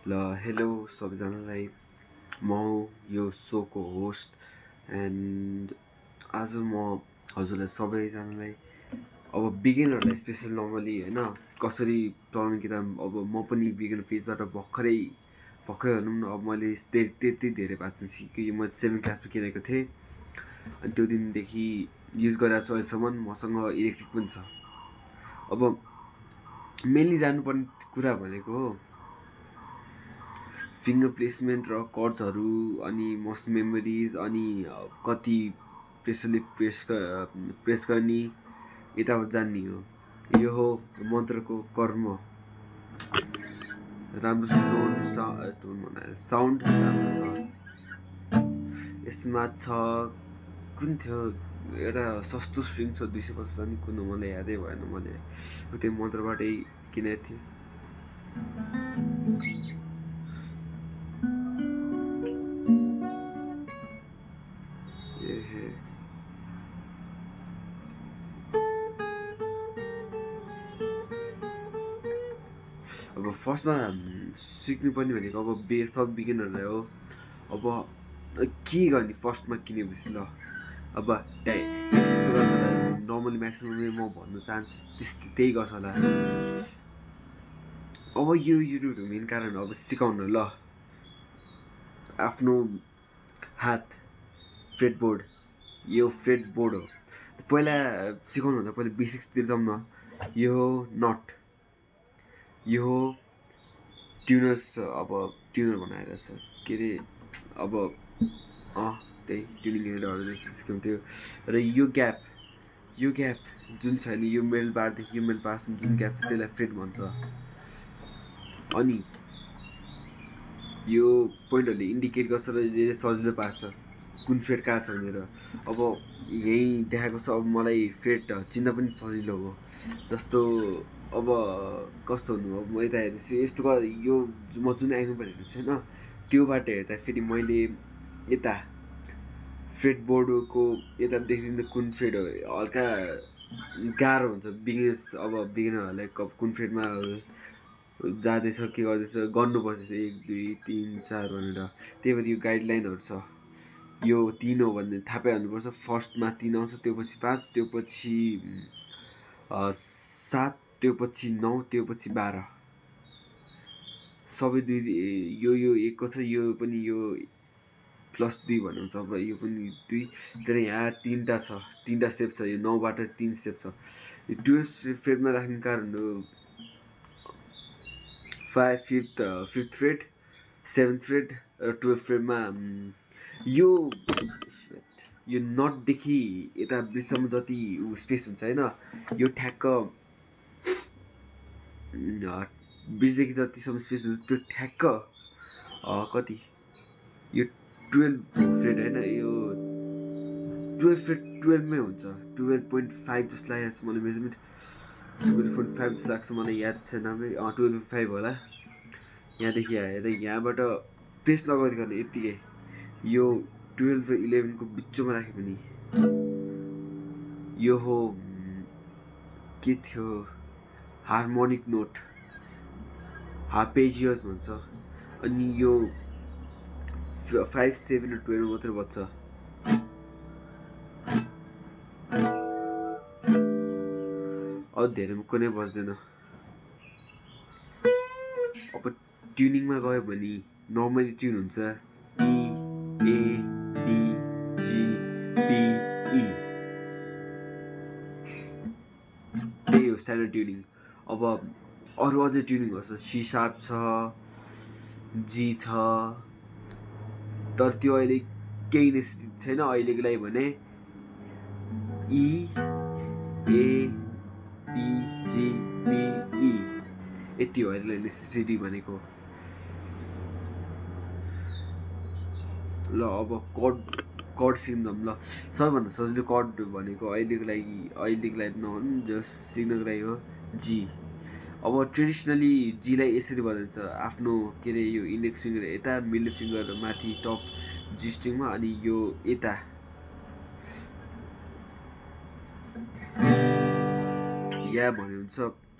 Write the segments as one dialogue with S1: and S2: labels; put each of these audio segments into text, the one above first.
S1: ल हेलो सबैजनालाई म यो सोको होस्ट एन्ड आज म हजुरलाई सबैजनालाई अब बिगिनरलाई स्पेसल नर्मली होइन कसरी पढ्नु किताब अब म पनि बिगिनर फेजबाट भर्खरै भनौँ न अब मैले त्यति धेरै भाषा सिकेँ म 7 क्लासमा किनेको थिएँ अनि त्यो दिनदेखि युज गरिरहेको छु अहिलेसम्म मसँग इलेक्ट्रिक पनि छ अब मेनली जानुपर्ने कुरा भनेको हो फिङ्गर प्लेसमेन्ट र कर्ड्सहरू अनि मसल मेमोरिज अनि कति प्रेसरले प्रेस गर्ने यताउता जान्ने हो यो हो मन्त्रको कर्म राम्रो साउन्ड राम्रो छ यसमा छ कुन थियो एउटा सस्तो स्ट्रिङ छ 250 अनि कुन मलाई यादै भएन मैले त्यो मन्त्रबाटै किनेको थिएँ अब फर्स्टमा सिक्नुपर्ने भनेको अब सब बिगिनरलाई हो अब के गर्ने फर्स्टमा किनेपछि ल अब त्यस्तो गर्छ होला नर्मली म्याक्सिमम म भन्न चाहन्छु त्यही गर्छ होला अब यो युट्युबको मेन कारण अब सिकाउनु ल आफ्नो हात फ्रेटबोर्ड यो फ्रेटबोर्ड हो पहिला सिकाउनु भन्दा पहिला बेसिक्सतिर जाउँ न यो हो नट यो हो ट्युनर्स अब ट्युनर बनाएर छ के अरे अब त्यही ट्युनिङ एडहरू सिकाउँथ्यो र यो ग्याप जुन छ नि यो मेल बारदेखि यो मेल बारसम्म जुन ग्याप छ त्यसलाई फ्रेट भन्छ अनि यो पोइन्टहरूले इन्डिकेट गर्छ र यसले सजिलो पार्छ कुन फ्रेट कहाँ छ भनेर अब यहीँ देखाएको छ अब मलाई फ्रेट चिन्न पनि सजिलो हो जस्तो अब कस्तो हुनु अब म यता हेर्दैछु यस्तो यो म जुन एङ्गलबाट हेर्दैछु होइन त्योबाट हेर्दा फेरि मैले यता फ्रेट बोर्डको यता देखिँदा कुन फ्रेट हो हल्का गाह्रो हुन्छ बिगिनरहरूलाई कुन फ्रेटमा जाँदैछ के गर्दैछ गर्नुपर्छ 1 2 3 4 भनेर त्यही भएर यो गाइडलाइनहरू छ यो 3 हो भने थाहा पाइहाल्नुपर्छ फर्स्टमा 3 आउँछ त्यो पछि 5 त्यो पछि 7 त्यो पछि 9 त्यो पछि 12 सबै यो एकको छ यो पनि यो +2 भन्नुहुन्छ अब यो पनि 2 तर यहाँ 3टा छ 3टा स्टेप छ यो 9बाट 3 स्टेप छ यो 12 फ्रेटमा राख्ने कारण हो 5th फ्रेट 7th फ्रेट र 12th फ्रेटमा यो नटदेखि यता ब्रिजसम्म जति स्पेस हुन्छ होइन यो ठ्याक्क ब्रिजदेखि जतिसम्म स्पेस हुन्छ त्यो ठ्याक्क कति यो 12 फ्रेट होइन यो 12 फ्रेट 12मै हुन्छ 12.5 जस्तो लागेको छ मलाई मेजरमेन्ट 12.5 जस्तो लाग्छ मलाई याद छैन 12.5 होला यहाँदेखि आएर यहाँबाट प्रेस नगरिकन यत्तिकै यो 12 र 11को बिचमा राख्यो भने यो हो के थियो हार्मोनिक नोट हार्पेजियस भन्छ अनि यो 5 7 र 12 मात्रै बज्छ धेरै कुनै बज्दैन अब ट्युनिङमा गयो भने नर्मली ट्युन हुन्छ E A B G B E त्यही हो स्ट्यान्डर्ड ट्युनिङ अब अरू अझै ट्युनिङ छ C sharp छ G छ तर त्यो अहिले केही नै छैन अहिलेको लागि भने E A B G B E यति हो अहिले नेसेसिटी भनेको ल अब कर्ड सिक्दम ल सबैभन्दा सजिलो कर्ड भनेको अहिलेको लागि नभनौँ जस्ट सिक्नको लागि हो जी अब ट्रेडिसनली जीलाई यसरी बजाइन्छ आफ्नो के अरे यो इन्डेक्स फिङ्गर यता मिडल फिङ्गर माथि टप जी स्ट्रिङमा अनि यो यता या भन्ने हुन्छ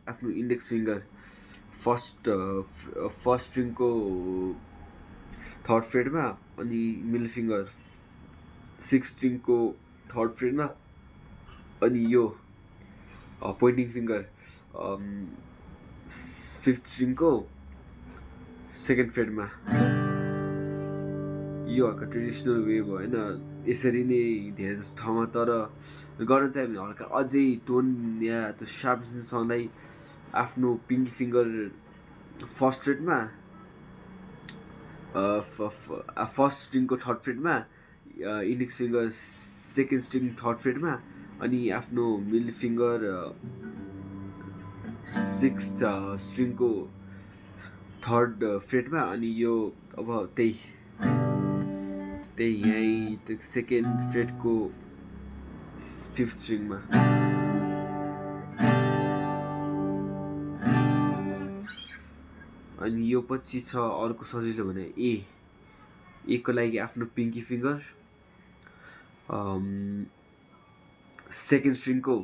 S1: आफ्नो इन्डेक्स फिङ्गर फर्स्ट स्ट्रिङको थर्ड फ्रेडमा, अनि मिडल फिङ्गर सिक्स स्ट्रिङको थर्ड फ्रेडमा, अनि यो पोइन्टिङ फिङ्गर फिफ्थ स्ट्रिङको सेकेन्ड फ्रेडमा। यो हल्का ट्रेडिसनल वे भयो होइन, यसरी नै धेरै जस्तो ठाउँमा। तर गर्न चाह्यो भने हल्का अझै टोन या त्यो सार्पनेसलाई आफ्नो पिङ्की फिङ्गर फर्स्ट फ्रेडमा, फर्स्ट स्ट्रिङको थर्ड फ्रेडमा, index finger second string third फ्रेडमा, अनि आफ्नो मिडल फिङ्गर सिक्स्थ स्ट्रिङको थर्ड फ्रेडमा, अनि यो अब त्यही यहीँ त्यो सेकेन्ड फ्रेडको फिफ्थ स्ट्रिङमा। अनि यो पछि छ अर्को सजिलो भने ए को लागि आफ्नो पिङ्की फिङ्गर सेकेन्ड स्ट्रिङको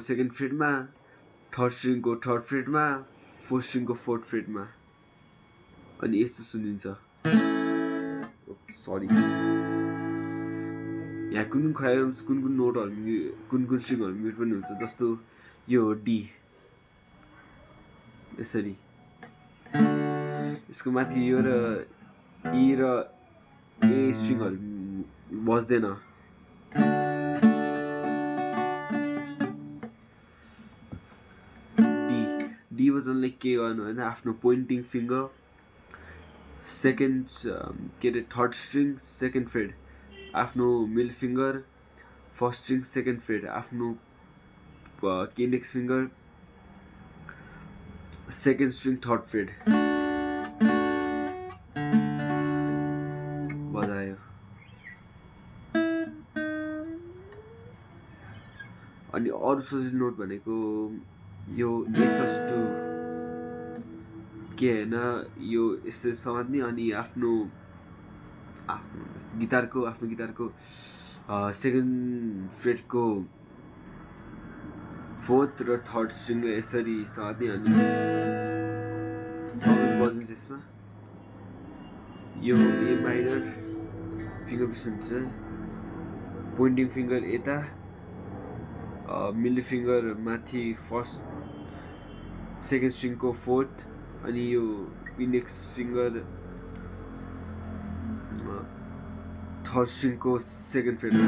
S1: सेकेन्ड फ्रेडमा, थर्ड स्ट्रिङको थर्ड फ्रेडमा, फोर्थ स्ट्रिङको फोर्थ फ्रेडमा। अनि यस्तो सुनिन्छ। सरी, यहाँ कुन कुन नोटहरू कुन स्ट्रिङहरू म्युट पनि हुन्छ, जस्तो यो डी यसरी, यसको माथि यो र ई र ए स्ट्रिङहरू बज्दैन। डी बजाउनलाई के गर्नु होइन, आफ्नो पोइन्टिङ फिङ्गर सेकेन्ड के अरे थर्ड स्ट्रिङ सेकेन्ड फ्रेड, आफ्नो middle finger first string second fret, आफ्नो index finger second string third fret बजायो। अनि अरू सजिलो नोट भनेको यो एसएस2 के होइन, यो यसरी समात्ने, अनि आफ्नो गिटारको सेकेन्ड फ्रेडको फोर्थ र थर्ड स्ट्रिङले यसरी समात्ने, अनि साउन्ड बजिन्छ यसमा। यो ए माइनर फिङ्गर पोजिसन छ, पोइन्टिङ फिङ्गर यता, मिडल फिङ्गर माथि फर्स्ट सेकेन्ड स्ट्रिङको फोर्थ, अनि यो इन्डेक्स फिङ्गर थर्ड स्ट्रिङको सेकेन्ड फ्रेडमा।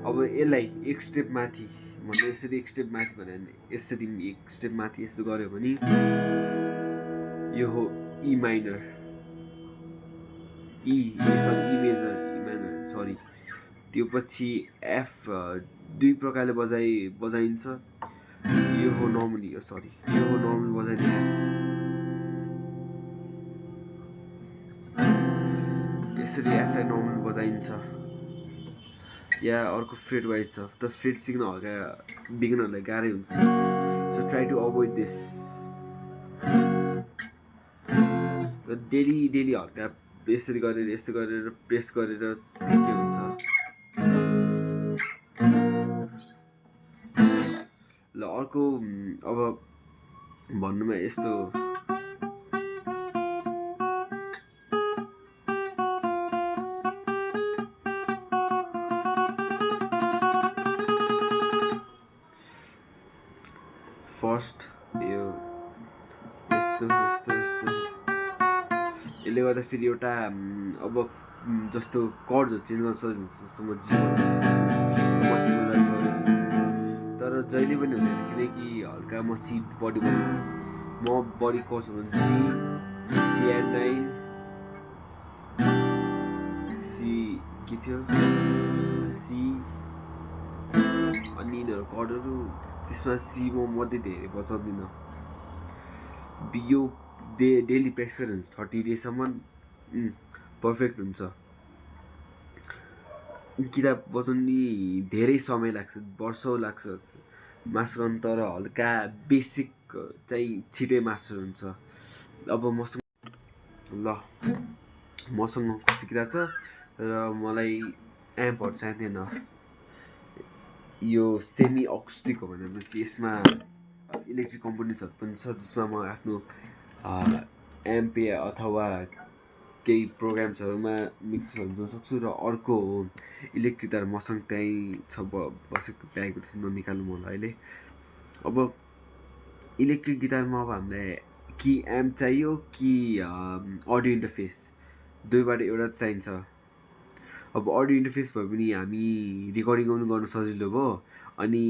S1: अब यसलाई एक स्टेप माथि भन्दा यसरी एक स्टेप माथि भन्यो भने यसरी एक स्टेप माथि यस्तो गऱ्यो भने यो हो E minor, E major, E minor sorry. त्यो पछि एफ दुई प्रकारले बजाइन्छ। यो हो नर्मली बजाइदिने, यसरी एफलाई नर्मली बजाइन्छ, या अर्को फ्रेड वाइज छ। त फ्रेड सिक्न हल्का बिगिनरलाई गाह्रै हुन्छ, so try to avoid this. Daily हल्का यसरी गरेर प्रेस गरेर सिके हुन्छ। ल अर्को अब भन्नुमा यस्तो फर्स्ट यो यस्तो यसले गर्दा फेरि एउटा अब जस्तो कर्डहरू चेन्ज गर्न सजिलो हुन्छ, जस्तो म जी तर जहिले पनि हुँदैन, किनकि हल्का म सी बडी बजाउँछ, म बडी कोर्स भने जी C9 सी के थियो सी, अनि यिनीहरू कर्डहरू त्यसमा सी म मध्ये धेरै बचाउँदिनँ। यो डेली प्र्याक्टिस गऱ्यो भने 30 डेसम्म पर्फेक्ट हुन्छ। किताब बचाउने धेरै समय लाग्छ, वर्षौँ लाग्छ मास्टर गर्नु, तर हल्का बेसिक चाहिँ छिटै मास्टर हुन्छ। अब मसँग कस्तो किताब छ र मलाई एम्पहरू चाहिँदैन, यो सेमी अकुस्टिक हो भनेपछि यसमा इलेक्ट्रिक कम्पोनेन्ट्सहरू पनि छ जसमा म आफ्नो एम्पे अथवा केही प्रोग्राम्सहरूमा मिक्सहरू जोड्न सक्छु। र अर्को हो इलेक्ट्रिक गिटार मसँग त्यहीँ छ बसेको ब्यागबाट ननिकाल्नु मलाई अहिले। अब इलेक्ट्रिक गिटारमा अब हामीलाई कि एम्प चाहियो कि अडियो इन्टरफेस, दुईबाट एउटा चाहिन्छ। अब अडियो इन्टरफेस भयो भने हामी रेकर्डिङ गर्न सजिलो भयो, अनि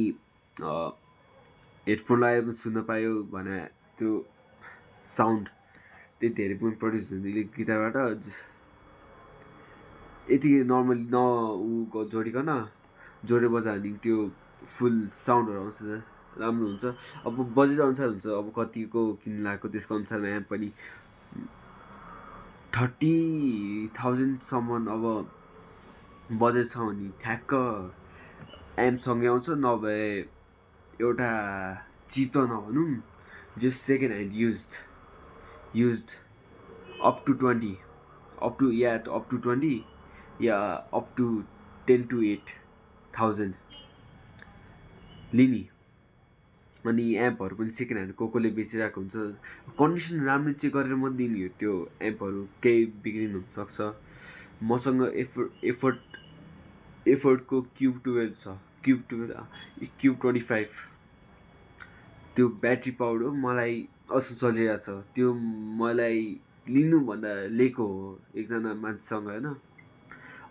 S1: हेडफोन लगाएर पनि सुन्न पायो भने त्यो साउन्ड त्यति धेरै पनि प्रड्युस हुन्छ इलेक्ट्रिक गिटारबाट। यति नर्मली जोडिकन जोडेर बजायो भने त्यो फुल साउन्डहरू आउँछ, राम्रो हुन्छ। अब बजेट अनुसार हुन्छ, अब कतिको किन्नु लागेको त्यसको अनुसारमा एम्प पनि 30,000सम्म अब बजेट छ भने ठ्याक्क एम्पसँगै आउँछ। नभए एउटा चिप त नभनौँ, just second hand used up to 20 या अप टु 10 to 8,000 लिने। अनि एम्पहरू पनि सेकेन्ड ह्यान्ड कसले बेचिरहेको हुन्छ, कन्डिसन राम्रो चेक गरेर मात्रै दिने हो त्यो एम्पहरू, केही बिग्रिनु हुनसक्छ। मसँग एफोर्डको क्युब 12 छ, क्युब 25। त्यो ब्याट्री पावर हो, मलाई असल चलिरहेछ। त्यो मलाई लिनुभन्दा लिएको हो एकजना मान्छेसँग होइन,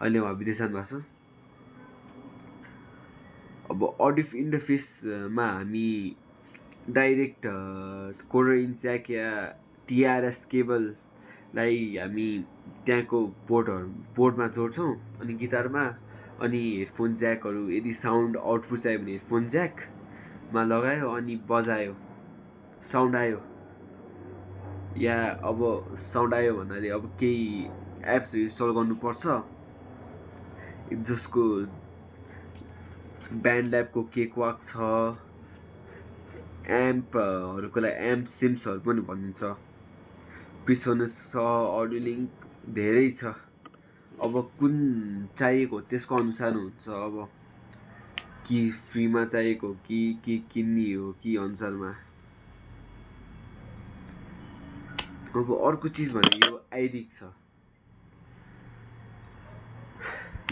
S1: अहिले उहाँ विदेश जानुभएको छ। अब अडियो इन्टरफेसमा हामी डाइरेक्ट क्वार्टर-इंच ज्याक या टिआरएस केबललाई हामी त्यहाँको पोर्टमा जोड्छौँ अनि गिटारमा। अनि हेडफोन ज्याकहरू, यदि साउन्ड आउटपुट चाहियो भने हेडफोन ज्याकमा लगायो अनि बजायो, साउन्ड आयो। या अब साउन्ड आयो भन्नाले अब केही एप्सहरू इन्स्टल गर्नुपर्छ जसको ब्यान्ड ल्याबको केकवाक छ, एम्पहरूको लागि एम्प सिम्सहरू पनि भनिन्छ, प्रिसोनस छ, अडियो लिङ्क धेरै छ। अब कुन चाहिएको त्यसको अनुसार हुन्छ, अब कि फ्रीमा चाहिएको कि किन्ने हो कि अनुसारमा। अब अर्को चिज भने यो आइरिक छ,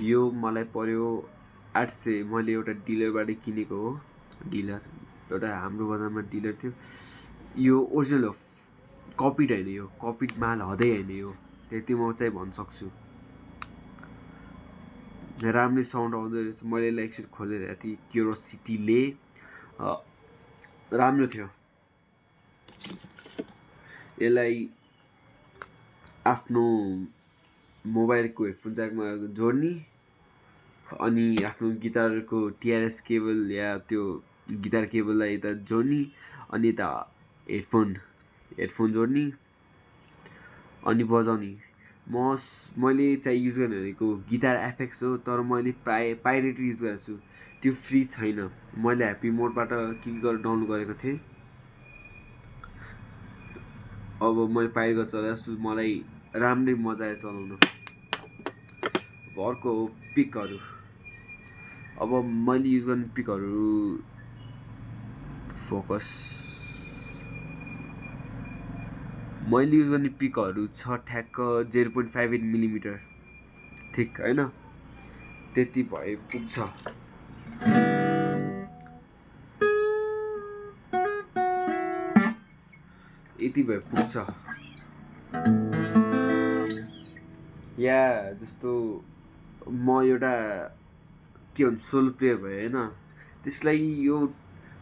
S1: यो मलाई पर्यो 800। मैले एउटा डिलरबाट किनेको हो, डिलर एउटा हाम्रो बजारमा डिलर थियो। यो ओरिजिनल हो, कपिड होइन, यो कपिड माल हदै होइन, यो त्यति म चाहिँ भन्न सक्छु। राम्रै साउन्ड आउँदो रहेछ। मैले यसलाई एकचोटि खोलेर हेरेको थिएँ, क्युरोसिटीले राम्रो थियो। यसलाई आफ्नो मोबाइलको हेडफोन ज्याकमा जोड्ने अनि आफ्नो गिटारको टिआरएस केबल या त्यो गिटार केबललाई यता जोड्ने अनि यता हेडफोन जोड्ने अनि बजाउने। मैले चाहिँ युज गर्ने भनेको गिटार एफएक्स हो, तर मैले पाइरेट युज गरेको छु, त्यो फ्री छैन। मैले ह्याप्पी मोडबाट के गरेर डाउनलोड गरेको थिएँ। अब मैले पाइरेट गरेर चलाएको छु, मलाई राम्रै मजा आयो चलाउन। अर्को हो पिकहरू। अब मैले युज गर्ने पिकहरू मैले युज गर्ने पिकहरू छ ठ्याक्क 0.58 मिलिमिटर थिक होइन, त्यति भए पुग्छ। यति भए पुग्छ। या जस्तो म एउटा के भन्छ सोलो प्लेयर भयो होइन, त्यसलाई यो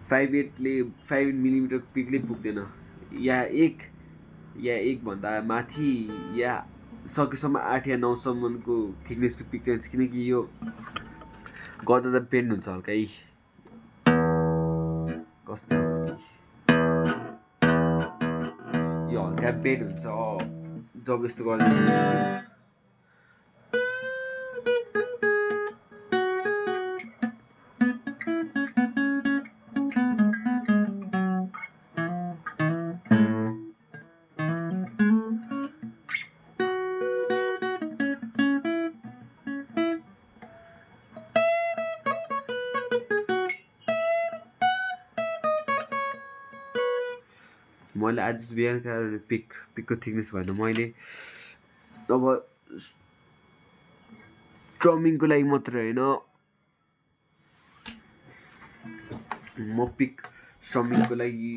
S1: 58 मिलिमिटर पिकले पुग्दैन। या एक भन्दा माथि या सकेसम्म 8 या 9सम्मको थिकनेसको पिक चाहिन्छ, किनकि यो गर्दा त बेन्ड हुन्छ हल्कै। कस्तो यो हल्का बेन्ड हुन्छ जब यस्तो गर्दा। मैले आज बिहानका पिकको थिकनेस भएन मैले अब स्ट्रमिङको लागि मात्रै होइन म पिक स्ट्रमिङको लागि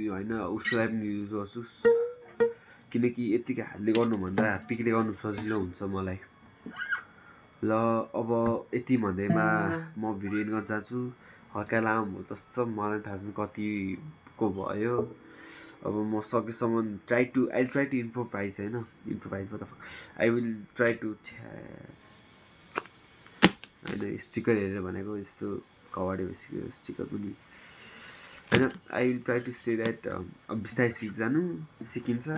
S1: होइन उसलाई पनि युज गर्छु किनकि यत्तिकै हातले गर्नुभन्दा पिकले गर्नु सजिलो हुन्छ मलाई ल अब यति भन्दैमा म भिडियो एन्ड गर्न चाहन्छु हल्का लामो जस्तो मलाई थाहा छैन कतिको भयो अब म सकेसम्म आई ट्राई टु इम्प्रोभाइज होइन improvise I will try to होइन स्टिकर हेरेर भनेको यस्तो कवाडी भइसक्यो स्टिकर पनि होइन I will try to say that अब बिस्तारै सिकिन्छ